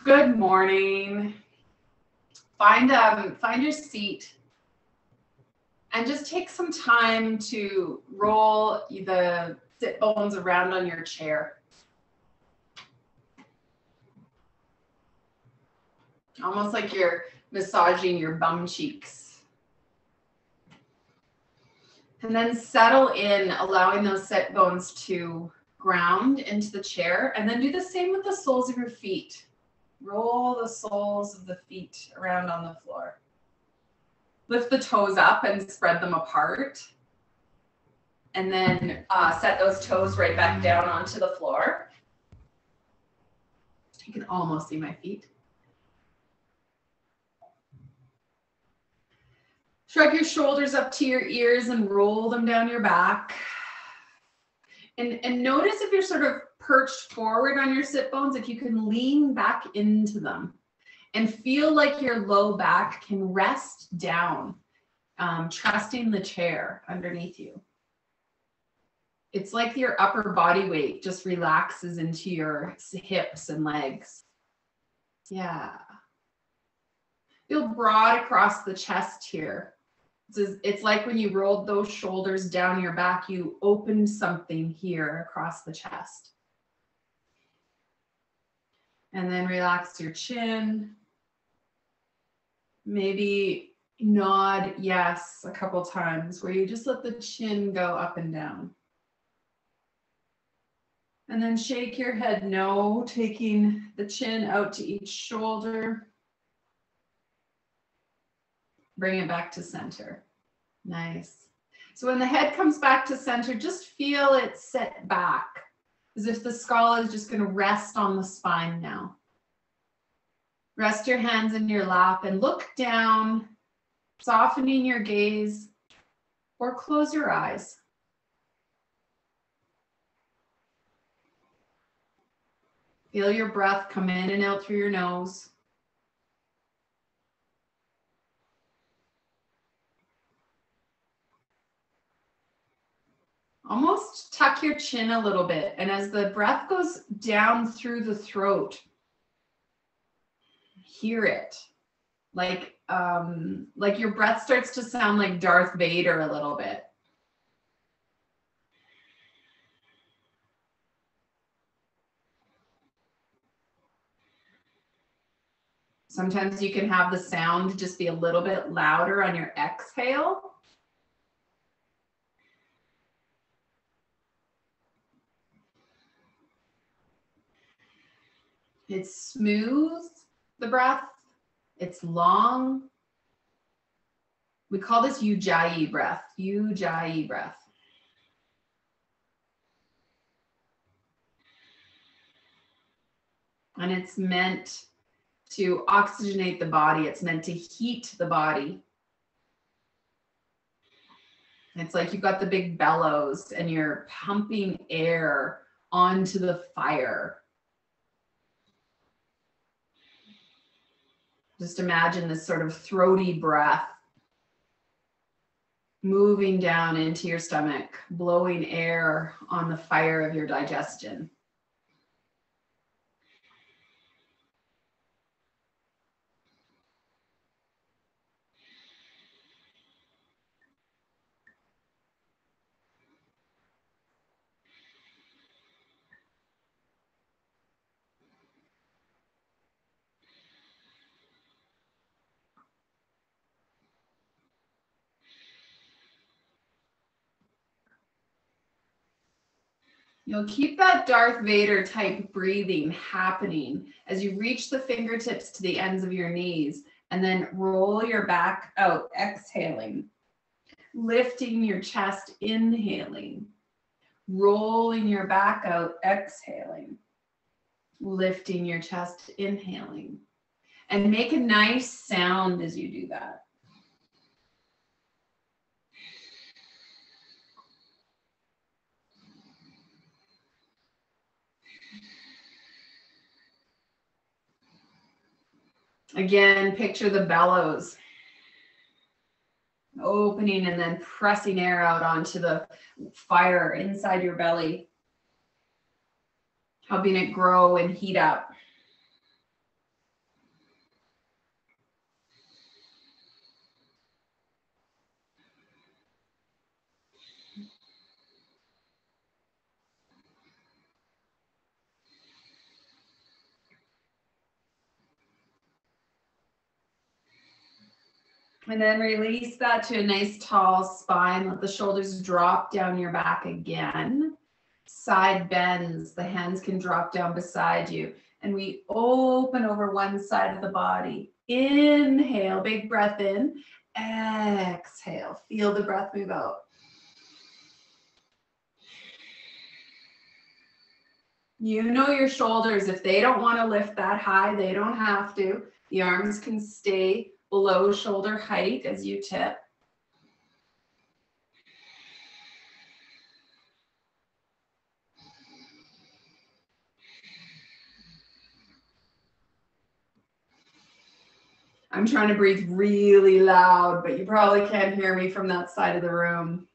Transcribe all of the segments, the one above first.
Good morning. Find your seat and just take some time to roll the sit bones around on your chair. Almost like you're massaging your bum cheeks. And then settle in, allowing those sit bones to ground into the chair. And then do the same with the soles of your feet. Roll the soles of the feet around on the floor. Lift the toes up and spread them apart. And then set those toes right back down onto the floor. You can almost see my feet. Shrug your shoulders up to your ears and roll them down your back. And notice if you're sort of perched forward on your sit bones, if you can lean back into them and feel like your low back can rest down, trusting the chair underneath you. It's like your upper body weight just relaxes into your hips and legs. Yeah. Feel broad across the chest here. It's like when you rolled those shoulders down your back, you opened something here across the chest. And then relax your chin. Maybe nod yes a couple times where you just let the chin go up and down. And then shake your head no, taking the chin out to each shoulder. Bring it back to center. Nice. So when the head comes back to center, just feel it set back as if the skull is just going to rest on the spine now. Rest your hands in your lap and look down, softening your gaze, or close your eyes. Feel your breath come in and out through your nose. Almost tuck your chin a little bit. And as the breath goes down through the throat, hear it. Like your breath starts to sound like Darth Vader a little bit. Sometimes you can have the sound just be a little bit louder on your exhale. It's smooth, the breath. It's long. We call this Ujaii breath. Ujaii breath. And it's meant to oxygenate the body. It's meant to heat the body. It's like you've got the big bellows and you're pumping air onto the fire. Just imagine this sort of throaty breath moving down into your stomach, blowing air on the fire of your digestion. You'll keep that Darth Vader type breathing happening as you reach the fingertips to the ends of your knees and then roll your back out, exhaling, lifting your chest, inhaling, rolling your back out, exhaling, lifting your chest, inhaling, and make a nice sound as you do that. Again, picture the bellows opening and then pressing air out onto the fire inside your belly, helping it grow and heat up. And then release that to a nice tall spine. Let the shoulders drop down your back again. Side bends. The hands can drop down beside you. And we open over one side of the body. Inhale, big breath in. Exhale, feel the breath move out. You know your shoulders, if they don't want to lift that high, they don't have to. The arms can stay below shoulder height as you tip. I'm trying to breathe really loud, but you probably can't hear me from that side of the room.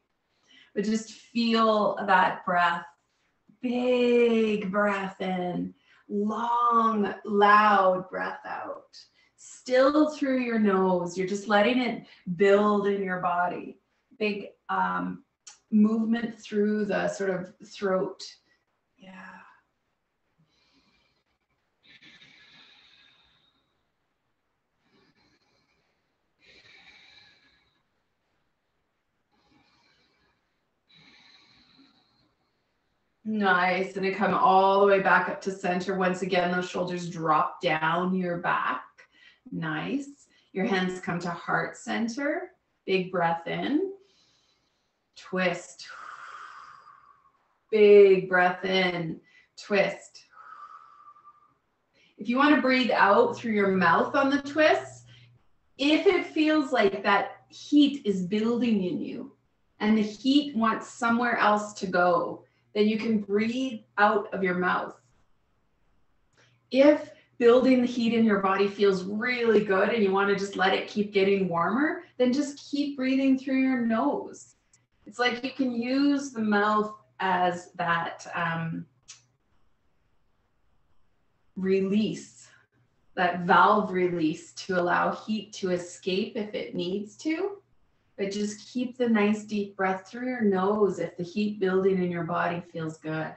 But just feel that breath. Big breath in, long, loud breath out. Still through your nose. You're just letting it build in your body. Big movement through the sort of throat. Yeah. Nice. And then come all the way back up to center. Once again, those shoulders drop down your back. Nice. Your hands come to heart center. Big breath in. Twist. Big breath in. Twist. If you want to breathe out through your mouth on the twists, if it feels like that heat is building in you and the heat wants somewhere else to go, then you can breathe out of your mouth. If building the heat in your body feels really good and you want to just let it keep getting warmer, then just keep breathing through your nose. It's like you can use the mouth as that release, that valve release to allow heat to escape if it needs to. But just keep the nice deep breath through your nose if the heat building in your body feels good.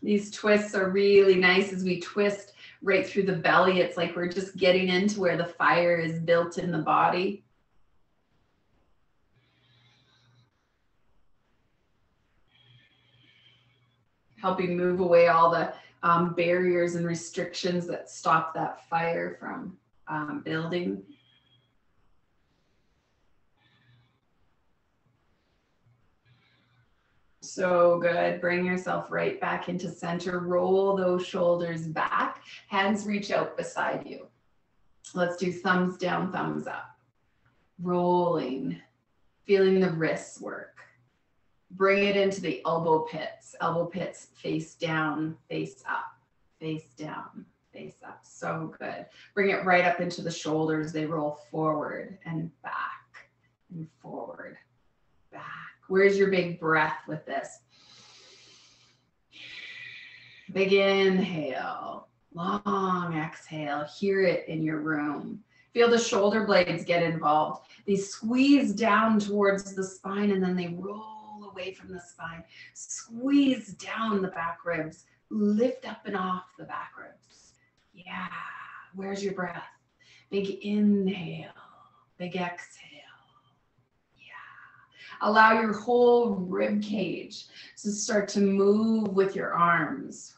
These twists are really nice as we twist right through the belly. It's like we're just getting into where the fire is built in the body. Helping move away all the barriers and restrictions that stop that fire from building. So good. Bring yourself right back into center. Roll those shoulders back. Hands reach out beside you. Let's do thumbs down, thumbs up. Rolling. Feeling the wrists work. Bring it into the elbow pits. Elbow pits face down, face up, face down, face up. So good. Bring it right up into the shoulders. They roll forward and back and forward, back. Where's your big breath with this? Big inhale, long exhale. Hear it in your room. Feel the shoulder blades get involved. They squeeze down towards the spine and then they roll away from the spine. Squeeze down the back ribs. Lift up and off the back ribs. Yeah. Where's your breath? Big inhale. Big exhale. Allow your whole rib cage to start to move with your arms.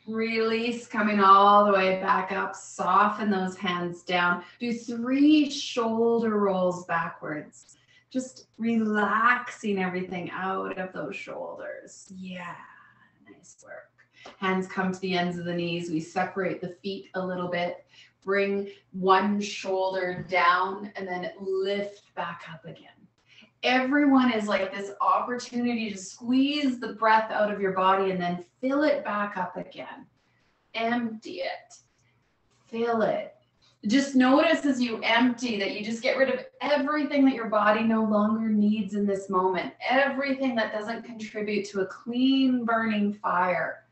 Release, coming all the way back up. Soften those hands down. Do 3 shoulder rolls backwards. Just relaxing everything out of those shoulders. Yeah, nice work. Hands come to the ends of the knees. We separate the feet a little bit. Bring one shoulder down and then lift back up again. Everyone is like this opportunity to squeeze the breath out of your body and then fill it back up again. Empty it. Fill it. Just notice as you empty that you just get rid of everything that your body no longer needs in this moment. Everything that doesn't contribute to a clean burning fire.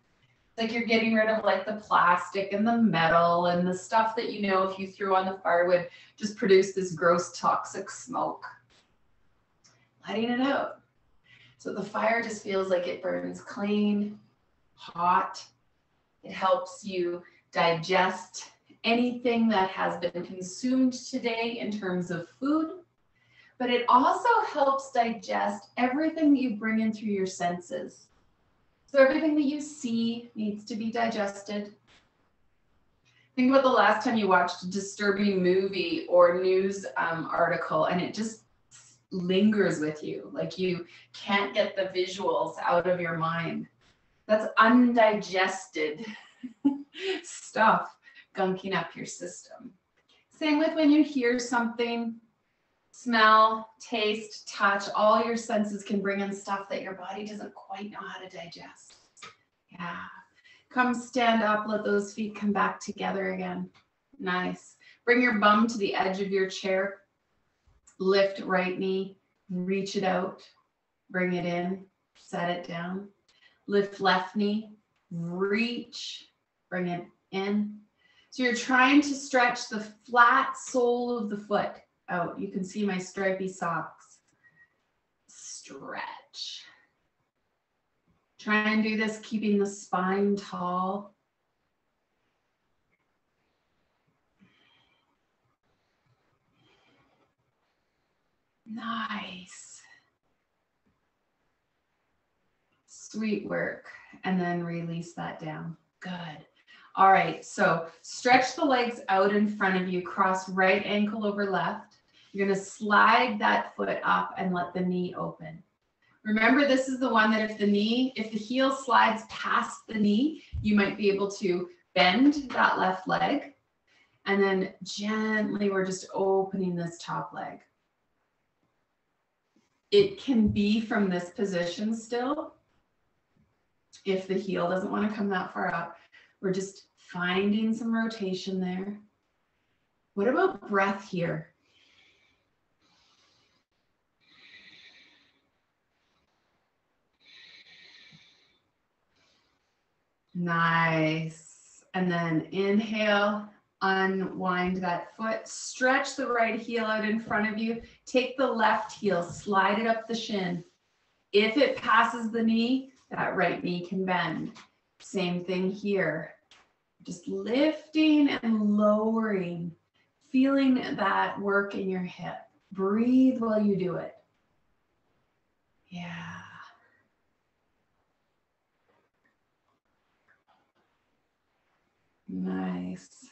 It's like you're getting rid of like the plastic and the metal and the stuff that you know if you threw on the fire would just produce this gross toxic smoke. Letting it out. So the fire just feels like it burns clean, hot. It helps you digest anything that has been consumed today in terms of food, but it also helps digest everything that you bring in through your senses. So everything that you see needs to be digested. Think about the last time you watched a disturbing movie or news article and it just lingers with you, like you can't get the visuals out of your mind. That's undigested stuff gunking up your system. Same with when you hear something, smell, taste, touch, all your senses can bring in stuff that your body doesn't quite know how to digest. Yeah. Come stand up, let those feet come back together again. Nice. Bring your bum to the edge of your chair. Lift right knee, reach it out, bring it in, set it down. Lift left knee, reach, bring it in. So you're trying to stretch the flat sole of the foot out. You can see my stripy socks. Stretch. Try and do this keeping the spine tall. Nice. Sweet work. And then release that down. Good. All right, so stretch the legs out in front of you, cross right ankle over left. You're gonna slide that foot up and let the knee open. Remember, this is the one that if the heel slides past the knee, you might be able to bend that left leg. And then gently, we're just opening this top leg. It can be from this position still. If the heel doesn't want to come that far up, we're just finding some rotation there. What about breath here? Nice. And then inhale, unwind that foot, stretch the right heel out in front of you. Take the left heel, slide it up the shin. If it passes the knee, that right knee can bend. Same thing here. Just lifting and lowering, feeling that work in your hip. Breathe while you do it. Yeah. Nice.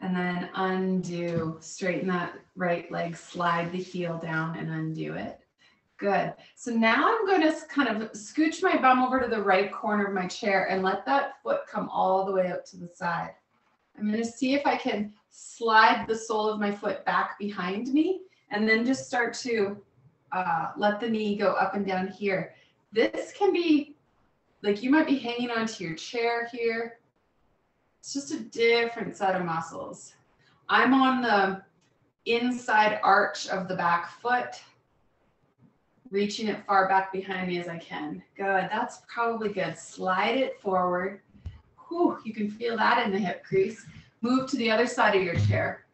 And then undo, straighten that right leg, slide the heel down and undo it. Good. So now I'm going to kind of scooch my bum over to the right corner of my chair and let that foot come all the way out to the side. I'm going to see if I can slide the sole of my foot back behind me and then just start to let the knee go up and down here. This can be like you might be hanging onto your chair here. It's just a different set of muscles. I'm on the inside arch of the back foot, reaching it far back behind me as I can. Good, that's probably good. Slide it forward. Whew, you can feel that in the hip crease. Move to the other side of your chair.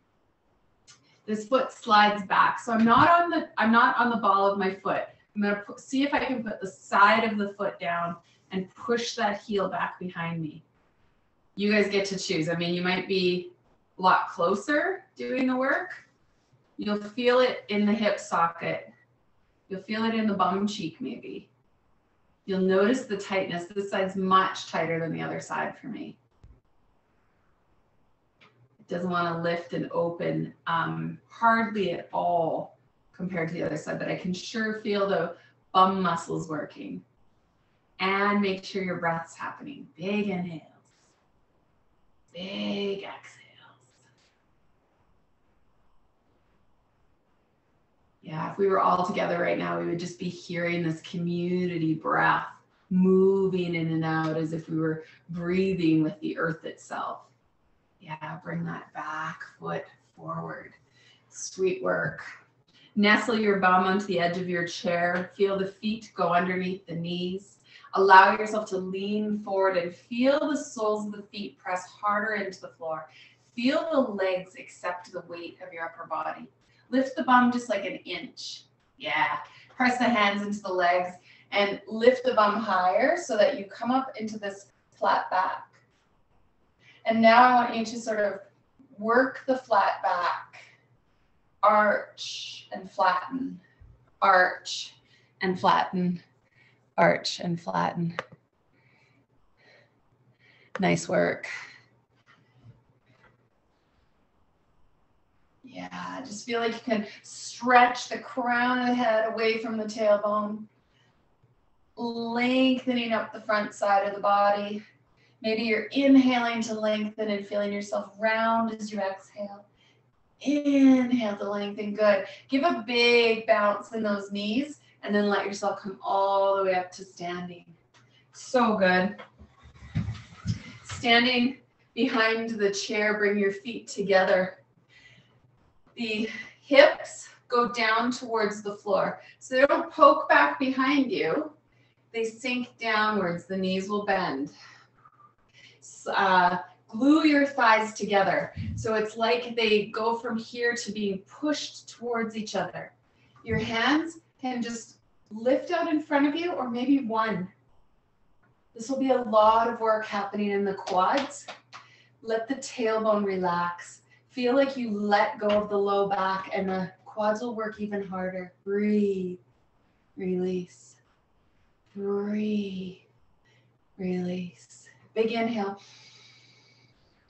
This foot slides back. So I'm not on the ball of my foot. I'm gonna see if I can put the side of the foot down and push that heel back behind me. You guys get to choose. I mean, you might be a lot closer doing the work. You'll feel it in the hip socket. You'll feel it in the bum cheek maybe. You'll notice the tightness. This side's much tighter than the other side for me. It doesn't want to lift and open hardly at all compared to the other side, but I can sure feel the bum muscles working. And make sure your breath's happening. Big inhales. Big exhales. Yeah, if we were all together right now, we would just be hearing this community breath moving in and out as if we were breathing with the earth itself. Yeah, bring that back foot forward. Sweet work. Nestle your bum onto the edge of your chair. Feel the feet go underneath the knees. Allow yourself to lean forward and feel the soles of the feet press harder into the floor. Feel the legs accept the weight of your upper body. Lift the bum just like an inch. Yeah. Press the hands into the legs and lift the bum higher so that you come up into this flat back. And now I want you to sort of work the flat back. Arch and flatten. Arch and flatten. Arch and flatten. Nice work. Yeah, just feel like you can stretch the crown of the head away from the tailbone. Lengthening up the front side of the body. Maybe you're inhaling to lengthen and feeling yourself round as you exhale. Inhale to lengthen, good. Give a big bounce in those knees and then let yourself come all the way up to standing. So good. Standing behind the chair, bring your feet together. The hips go down towards the floor. So they don't poke back behind you. They sink downwards. The knees will bend. Glue your thighs together. So it's like they go from here to being pushed towards each other. Your hands can just lift out in front of you, or maybe one. This will be a lot of work happening in the quads. Let the tailbone relax. Feel like you let go of the low back and the quads will work even harder. Breathe, release, breathe, release. Big inhale.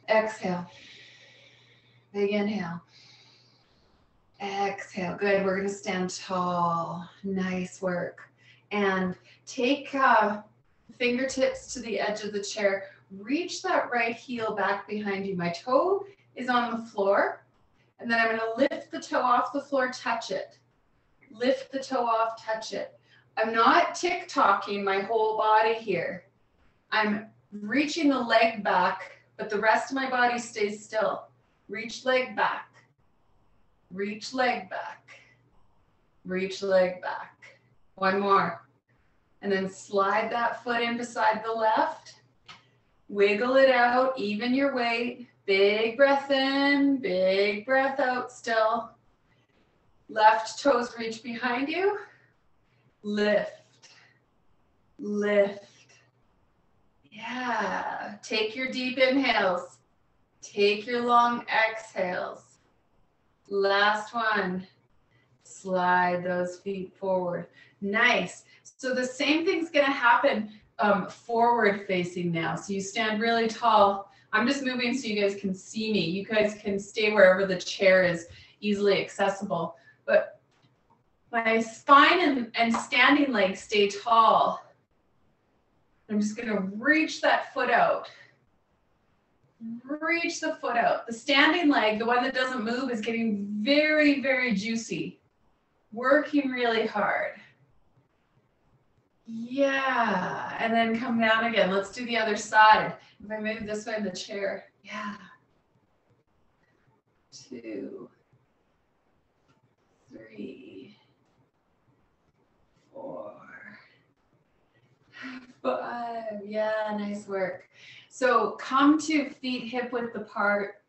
Exhale. Big inhale. Exhale. Good. We're going to stand tall. Nice work. And take fingertips to the edge of the chair. Reach that right heel back behind you. My toe is on the floor. And then I'm going to lift the toe off the floor, touch it. Lift the toe off, touch it. I'm not tick-tocking my whole body here. I'm reaching the leg back, but the rest of my body stays still. Reach leg back. Reach leg back. Reach leg back. One more. And then slide that foot in beside the left. Wiggle it out, even your weight. Big breath in, big breath out still. Left toes reach behind you. Lift. Lift. Yeah. Take your deep inhales. Take your long exhales. Last one. Slide those feet forward. Nice. So the same thing's going to happen forward facing now. So you stand really tall. I'm just moving so you guys can see me. You guys can stay wherever the chair is easily accessible. But my spine and standing legs stay tall. I'm just going to reach that foot out. Reach the foot out. The standing leg, the one that doesn't move, is getting very, very juicy. Working really hard. Yeah, and then come down again. Let's do the other side. If I move this way in the chair. Yeah. 2, 3, 4, 5. Yeah, nice work. So come to feet hip width apart.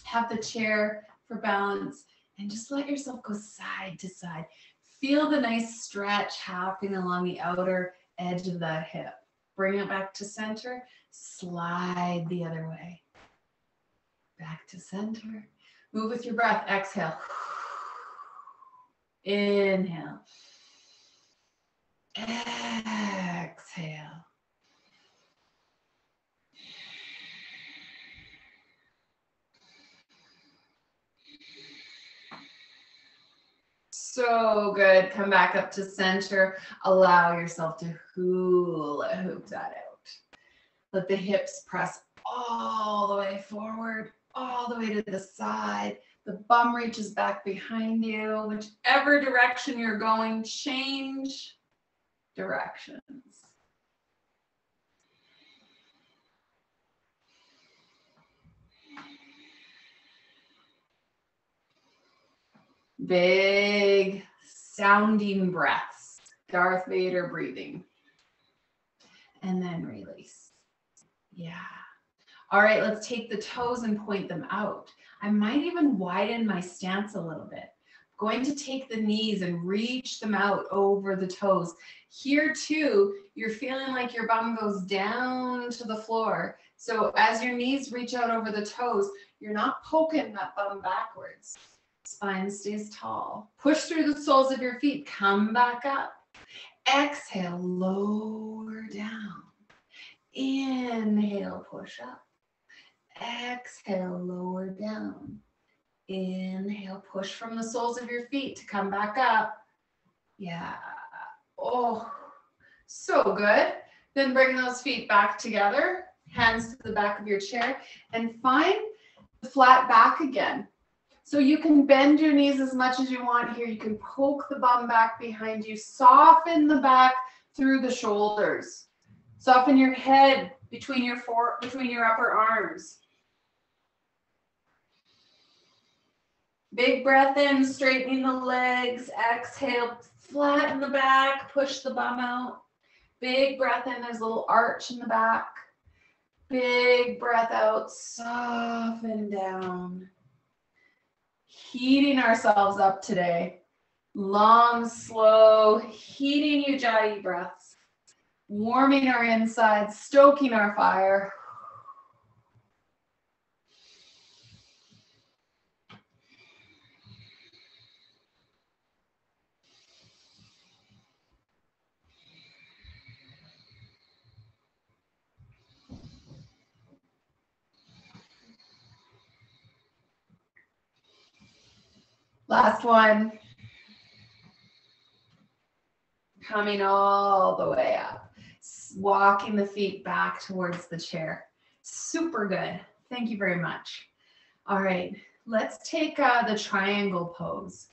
Have the chair for balance and just let yourself go side to side. Feel the nice stretch happening along the outer edge of that hip. Bring it back to center. Slide the other way. Back to center. Move with your breath. Exhale. Inhale. Exhale. So good. Come back up to center. Allow yourself to hula hoop that out. Let the hips press all the way forward, all the way to the side. The bum reaches back behind you. Whichever direction you're going, change directions. Big sounding breaths. Darth Vader breathing. And then release. Yeah. All right, let's take the toes and point them out. I might even widen my stance a little bit. I'm going to take the knees and reach them out over the toes. Here too, you're feeling like your bum goes down to the floor. So as your knees reach out over the toes, you're not poking that bum backwards. Spine stays tall. Push through the soles of your feet. Come back up. Exhale, lower down. Inhale, push up. Exhale, lower down. Inhale, push from the soles of your feet to come back up. Yeah. Oh, so good. Then bring those feet back together. Hands to the back of your chair and find the flat back again. So you can bend your knees as much as you want here. You can poke the bum back behind you. Soften the back through the shoulders. Soften your head between your upper arms. Big breath in, straightening the legs. Exhale, flatten the back, push the bum out. Big breath in, there's a little arch in the back. Big breath out, soften down. Heating ourselves up today. Long, slow, heating Ujaii breaths. Warming our insides, stoking our fire. Last one. Coming all the way up. Walking the feet back towards the chair. Super good. Thank you very much. All right, let's take the triangle pose.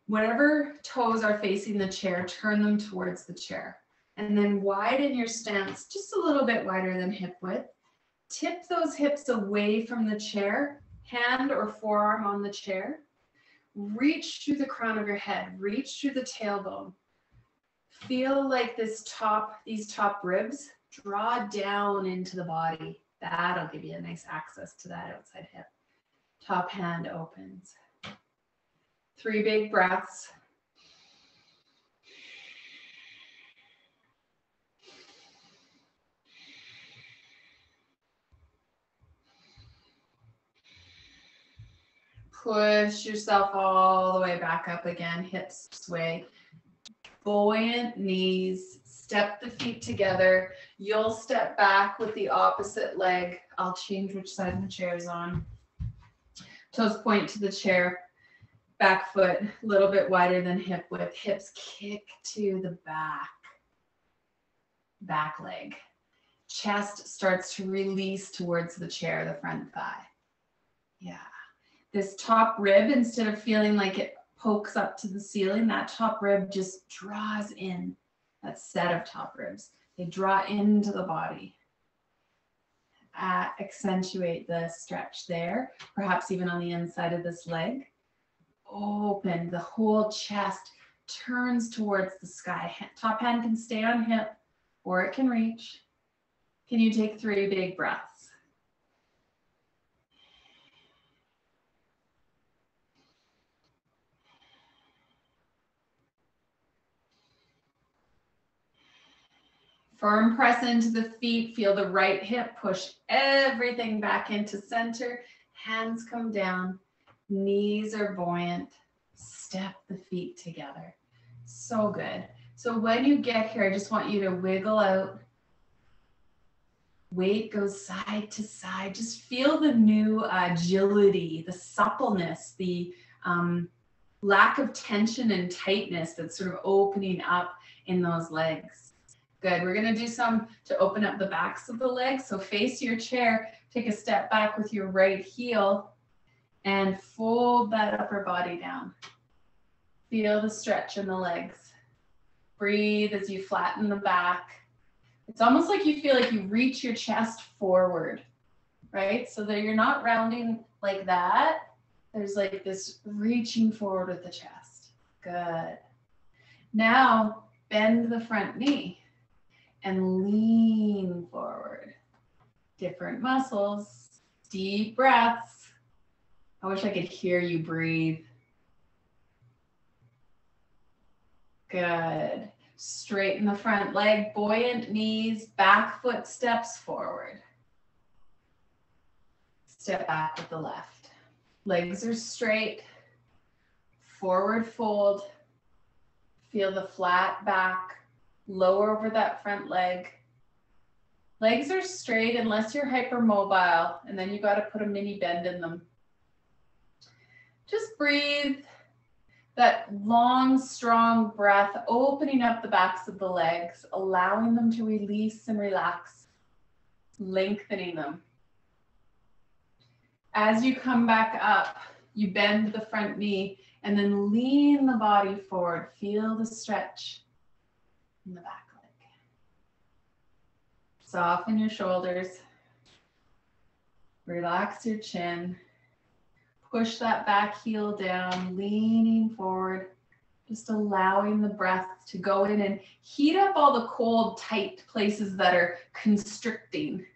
Whatever toes are facing the chair, turn them towards the chair. And then widen your stance just a little bit wider than hip width. Tip those hips away from the chair. Hand or forearm on the chair. Reach through the crown of your head. Reach through the tailbone. Feel like these top ribs draw down into the body. That'll give you a nice access to that outside hip. Top hand opens. 3 big breaths. Push yourself all the way back up again. Hips sway. Buoyant knees. Step the feet together. You'll step back with the opposite leg. I'll change which side the chair is on. Toes point to the chair. Back foot a little bit wider than hip width. Hips kick to the back. Back leg. Chest starts to release towards the chair, the front thigh. Yeah. This top rib, instead of feeling like it pokes up to the ceiling, that top rib just draws in. That set of top ribs. They draw into the body. Accentuate the stretch there, perhaps even on the inside of this leg. Open, the whole chest turns towards the sky. Top hand can stay on hip or it can reach. Can you take 3 big breaths? Firm press into the feet. Feel the right hip push everything back into center. Hands come down. Knees are buoyant. Step the feet together. So good. So when you get here, I just want you to wiggle out. Weight goes side to side. Just feel the new agility, the suppleness, the lack of tension and tightness that's sort of opening up in those legs. Good. We're going to do some to open up the backs of the legs. So face your chair, take a step back with your right heel and fold that upper body down. Feel the stretch in the legs. Breathe as you flatten the back. It's almost like you feel like you reach your chest forward, right? So that you're not rounding like that. There's like this reaching forward with the chest. Good. Now bend the front knee and lean forward. Different muscles, deep breaths. I wish I could hear you breathe. Good. Straighten the front leg, buoyant knees, back foot steps forward. Step back with the left. Legs are straight. Forward fold. Feel the flat back. Lower over that front leg. Legs are straight unless you're hypermobile, and then you got to put a mini bend in them. Just breathe. That long, strong breath, opening up the backs of the legs, allowing them to release and relax, lengthening them. As you come back up, you bend the front knee and then lean the body forward. Feel the stretch in the back leg. Soften your shoulders. Relax your chin. Push that back heel down, leaning forward, just allowing the breath to go in and heat up all the cold, tight places that are constricting.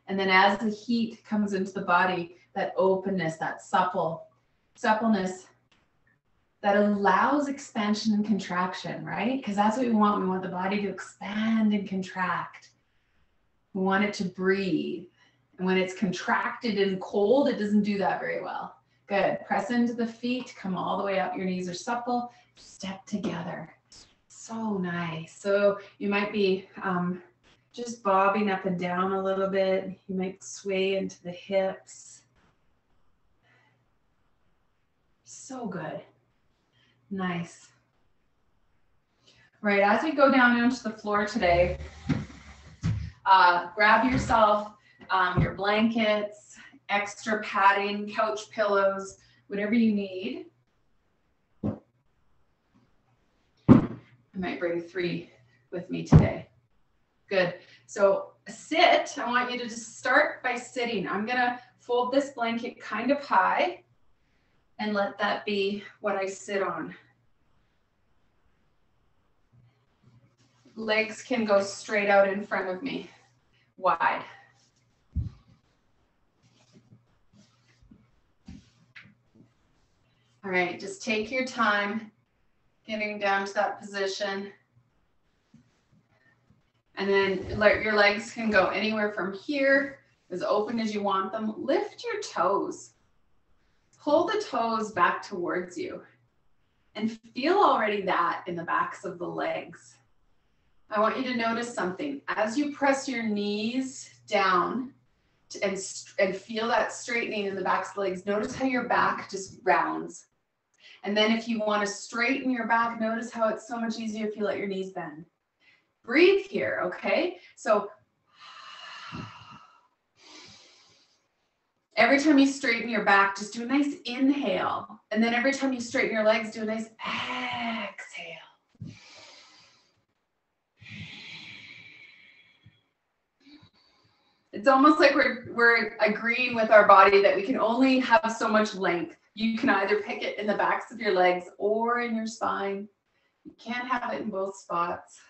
And then as the heat comes into the body, that openness, that suppleness that allows expansion and contraction, right? Because that's what we want. We want the body to expand and contract. We want it to breathe. And when it's contracted and cold, it doesn't do that very well. Good. Press into the feet. Come all the way up. Your knees are supple. Step together. So nice. So you might be just bobbing up and down a little bit. You might sway into the hips. So good. Nice. Right. As we go down onto the floor today, grab yourself your blankets, extra padding, couch pillows, whatever you need. I might bring 3 with me today. Good. So sit. I want you to just start by sitting. I'm going to fold this blanket kind of high and let that be what I sit on. Legs can go straight out in front of me, wide. All right, just take your time getting down to that position. And then your legs can go anywhere from here, as open as you want them. Lift your toes. Pull the toes back towards you. And feel already that in the backs of the legs. I want you to notice something. As you press your knees down and feel that straightening in the backs of the legs, notice how your back just rounds. And then if you want to straighten your back, notice how it's so much easier if you let your knees bend. Breathe here, okay? So every time you straighten your back, just do a nice inhale. And then every time you straighten your legs, do a nice exhale. It's almost like we're agreeing with our body that we can only have so much length. You can either pick it in the backs of your legs or in your spine. You can't have it in both spots.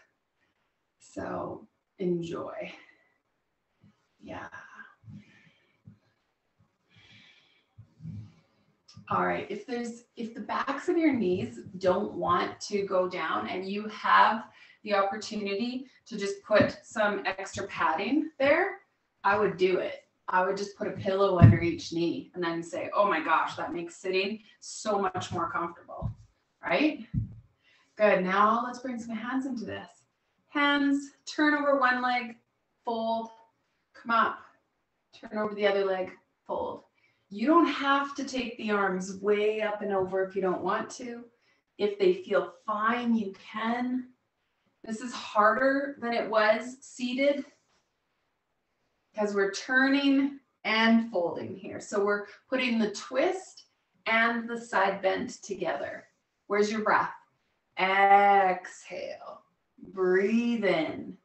So enjoy. Yeah. All right, if the backs of your knees don't want to go down and you have the opportunity to just put some extra padding there, I would do it. I would just put a pillow under each knee and then say, oh my gosh, that makes sitting so much more comfortable, right? Good, now let's bring some hands into this. Hands, turn over one leg, fold, come up, turn over the other leg, fold. You don't have to take the arms way up and over if you don't want to. If they feel fine, you can. This is harder than it was seated because we're turning and folding here. So we're putting the twist and the side bend together. Where's your breath? Exhale. Breathe in.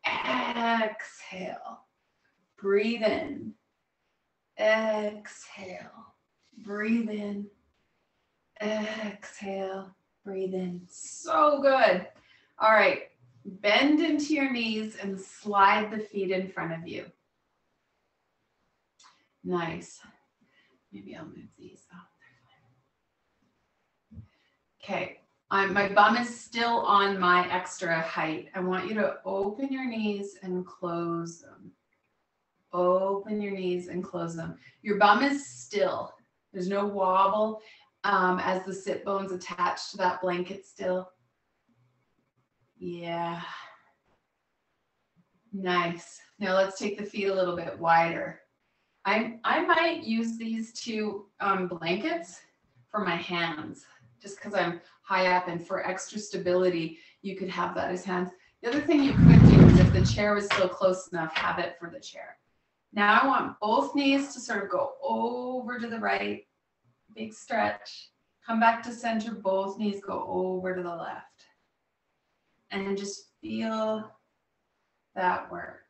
Exhale. Breathe in. Exhale. Breathe in. Exhale. Breathe in. So good. All right. Bend into your knees and slide the feet in front of you. Nice. Maybe I'll move these up. Okay. My bum is still on my extra height. I want you to open your knees and close them. Open your knees and close them. Your bum is still. There's no wobble as the sit bones attached to that blanket still. Yeah. Nice. Now let's take the feet a little bit wider. I might use these two blankets for my hands, just because I'm high up, and for extra stability, you could have that as hands. The other thing you could do is, if the chair was still close enough, have it for the chair. Now I want both knees to sort of go over to the right, big stretch, come back to center, both knees go over to the left. And just feel that work.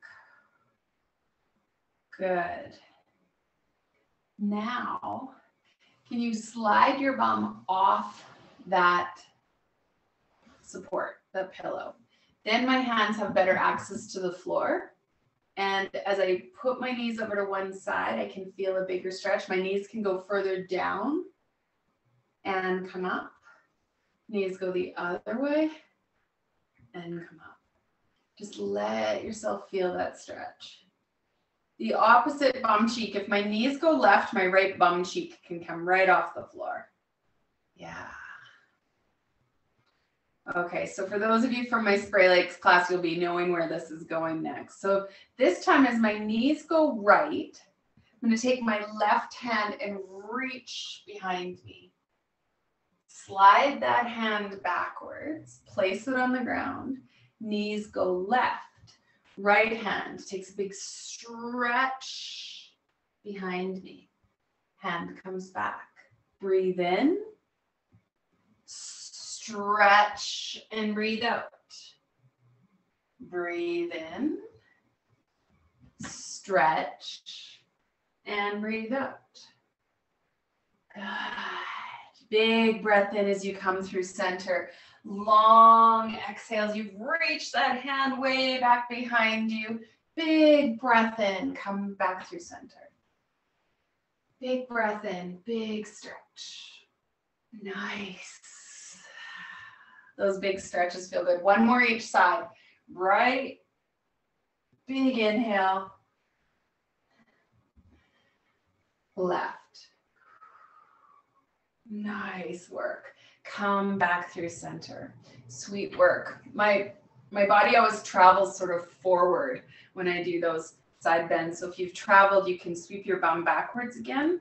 Good. Now, can you slide your bum off that support, that pillow? Then my hands have better access to the floor. And as I put my knees over to one side, I can feel a bigger stretch. My knees can go further down and come up. Knees go the other way and come up. Just let yourself feel that stretch. The opposite bum cheek. If my knees go left, my right bum cheek can come right off the floor. Yeah. Okay, so for those of you from my Spray Lakes class, you'll be knowing where this is going next. So this time, as my knees go right, I'm going to take my left hand and reach behind me. Slide that hand backwards, place it on the ground, knees go left. Right hand takes a big stretch behind me. Hand comes back. Breathe in. Stretch and breathe out. Breathe in. Stretch and breathe out. Good. Big breath in as you come through center. Long exhales. You've reached that hand way back behind you. Big breath in. Come back through center. Big breath in. Big stretch. Nice. Those big stretches feel good. One more each side. Right. Big inhale. Left. Nice work. Come back through center. Sweet work. My body always travels sort of forward when I do those side bends. So if you've traveled, you can sweep your bum backwards again.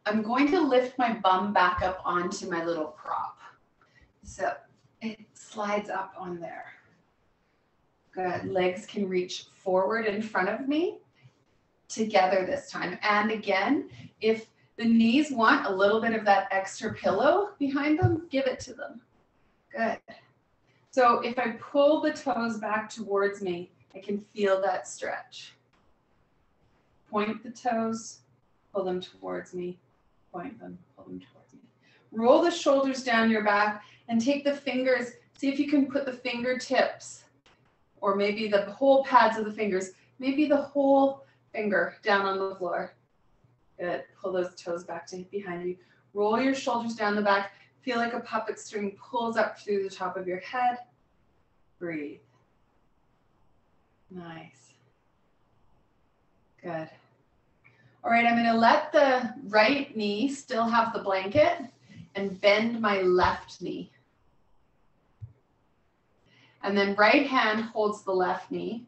I'm going to lift my bum back up onto my little prop. So it slides up on there. Good. Legs can reach forward in front of me together this time. And again, if the knees want a little bit of that extra pillow behind them, give it to them. Good. So if I pull the toes back towards me, I can feel that stretch. Point the toes, pull them towards me, point them, pull them towards me. Roll the shoulders down your back and take the fingers. See if you can put the fingertips, or maybe the whole pads of the fingers, maybe the whole finger down on the floor. Good. Pull those toes back to behind you. Roll your shoulders down the back. Feel like a puppet string pulls up through the top of your head. Breathe. Nice. Good. All right, I'm going to let the right knee still have the blanket and bend my left knee. And then right hand holds the left knee.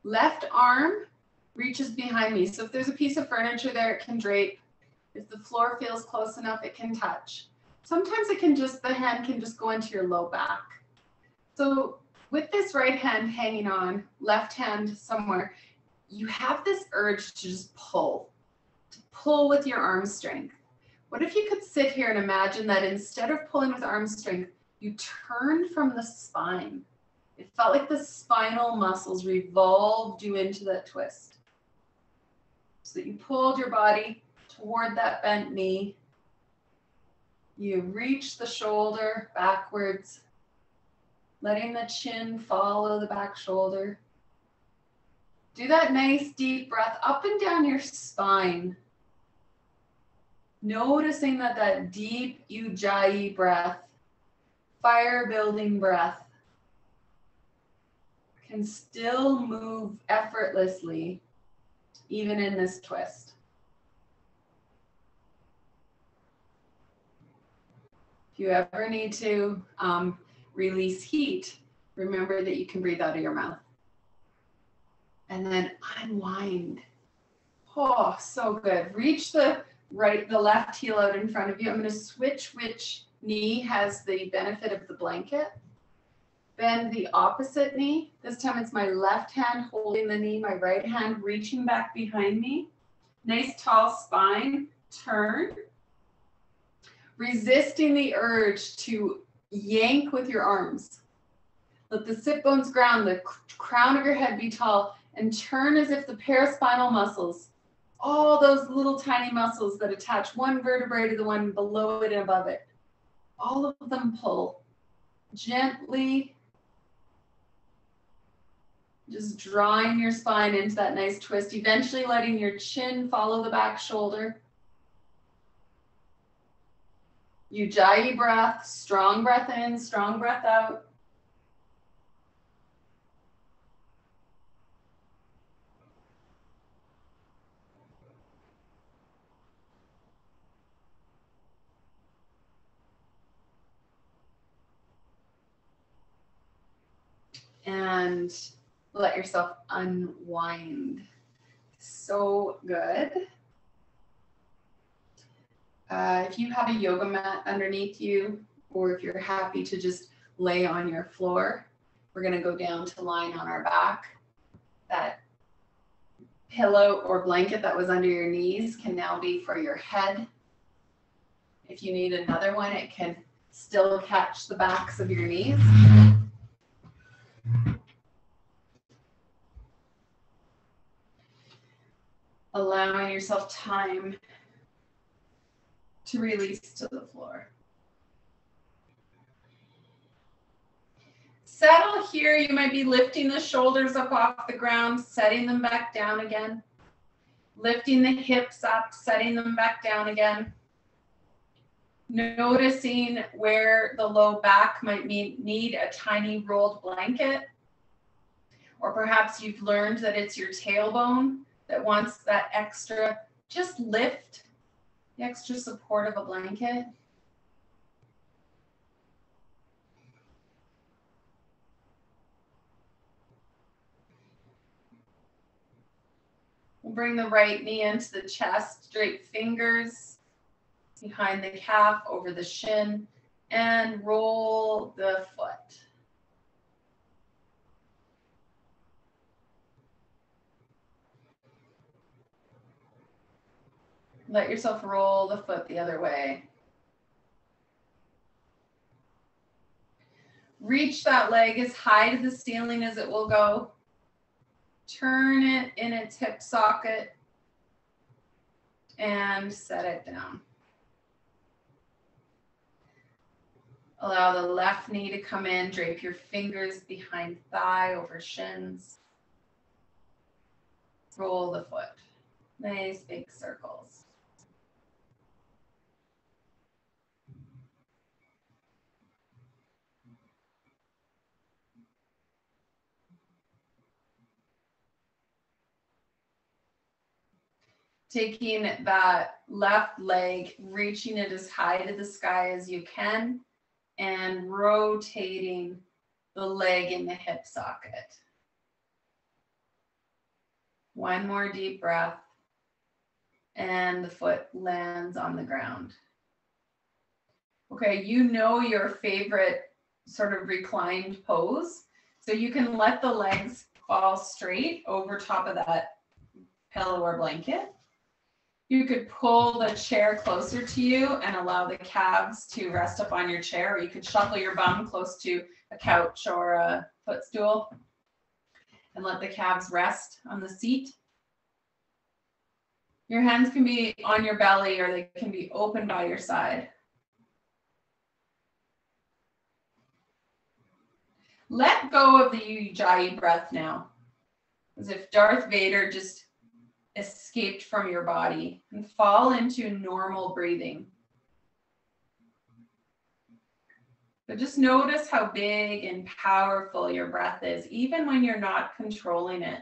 Left arm reaches behind me. So if there's a piece of furniture there, it can drape. If the floor feels close enough, it can touch. Sometimes it can just, the hand can just go into your low back. So with this right hand hanging on, left hand somewhere, you have this urge to just pull with your arm strength. What if you could sit here and imagine that instead of pulling with arm strength, you turned from the spine? It felt like the spinal muscles revolved you into that twist. So that you pulled your body toward that bent knee. You reach the shoulder backwards, letting the chin follow the back shoulder. Do that nice deep breath up and down your spine. Noticing that deep Ujaii breath, fire building breath, can still move effortlessly, even in this twist. If you ever need to release heat, remember that you can breathe out of your mouth. And then unwind. Oh, so good. Reach the left heel out in front of you. I'm going to switch which knee has the benefit of the blanket. Bend the opposite knee. This time it's my left hand holding the knee, my right hand reaching back behind me. Nice tall spine. Turn. Resisting the urge to yank with your arms. Let the sit bones ground, the crown of your head be tall, and turn as if the paraspinal muscles, all those little tiny muscles that attach one vertebrae to the one below it and above it, all of them pull gently, just drawing your spine into that nice twist, eventually letting your chin follow the back shoulder. Ujaii breath, strong breath in, strong breath out. And let yourself unwind. So good. If you have a yoga mat underneath you, or if you're happy to just lay on your floor, we're going to go down to lying on our back. That pillow or blanket that was under your knees can now be for your head. If you need another one, it can still catch the backs of your knees. Allowing yourself time to release to the floor. Settle here. You might be lifting the shoulders up off the ground, setting them back down again. Lifting the hips up, setting them back down again. Noticing where the low back might need a tiny rolled blanket. Or perhaps you've learned that it's your tailbone that wants that extra, just lift, the extra support of a blanket. We'll bring the right knee into the chest, straight fingers behind the calf, over the shin, and roll the foot. Let yourself roll the foot the other way. Reach that leg as high to the ceiling as it will go. Turn it in its hip socket and set it down. Allow the left knee to come in. Drape your fingers behind thigh over shins. Roll the foot. Nice big circles. Taking that left leg, reaching it as high to the sky as you can, and rotating the leg in the hip socket. One more deep breath, and the foot lands on the ground. Okay, you know your favorite sort of reclined pose. So you can let the legs fall straight over top of that pillow or blanket. You could pull the chair closer to you and allow the calves to rest up on your chair, or you could shuffle your bum close to a couch or a footstool and let the calves rest on the seat. Your hands can be on your belly or they can be open by your side. Let go of the Ujaii breath now, as if Darth Vader just escaped from your body, and fall into normal breathing. But just notice how big and powerful your breath is, even when you're not controlling it.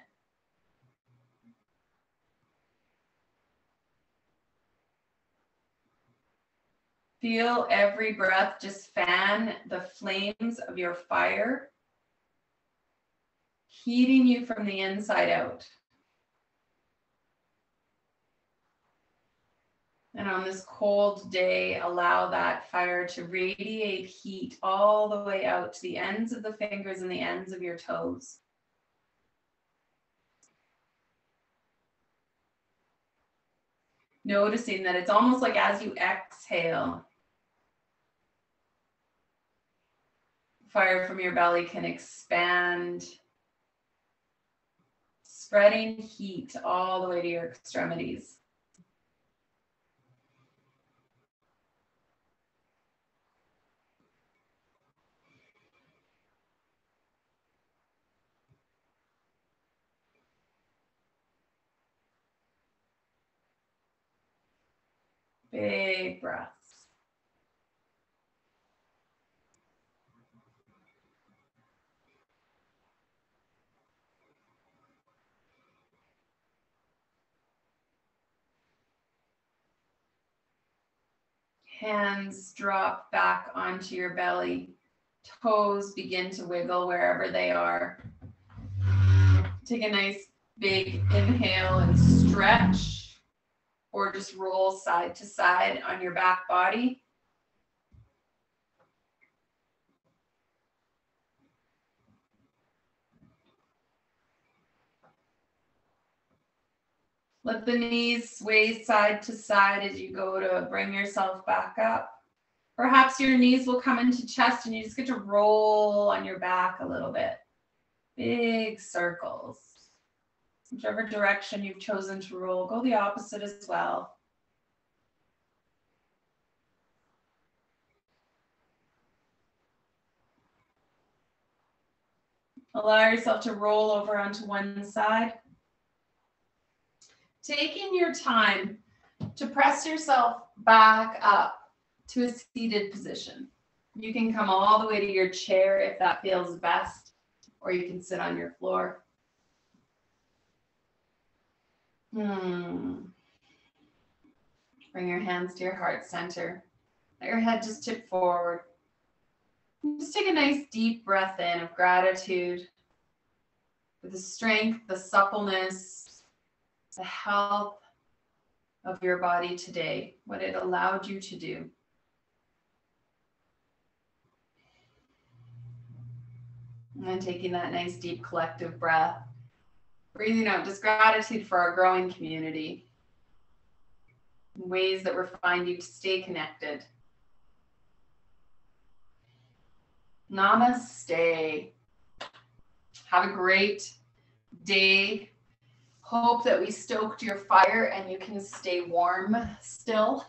Feel every breath just fan the flames of your fire, heating you from the inside out. And on this cold day, allow that fire to radiate heat all the way out to the ends of the fingers and the ends of your toes. Noticing that it's almost like as you exhale, fire from your belly can expand, spreading heat all the way to your extremities. Big breaths. Hands drop back onto your belly. Toes begin to wiggle wherever they are. Take a nice big inhale and stretch, or just roll side to side on your back body. Let the knees sway side to side as you go to bring yourself back up. Perhaps your knees will come into chest and you just get to roll on your back a little bit. Big circles. Whichever direction you've chosen to roll, go the opposite as well. Allow yourself to roll over onto one side. Taking your time to press yourself back up to a seated position. You can come all the way to your chair if that feels best, or you can sit on your floor. Bring your hands to your heart center. Let your head just tip forward. Just take a nice deep breath in of gratitude for the strength, the suppleness, the health of your body today, what it allowed you to do. And then taking that nice deep collective breath, breathing out just gratitude for our growing community, ways that we're finding to stay connected. Namaste. Have a great day. Hope that we stoked your fire and you can stay warm still.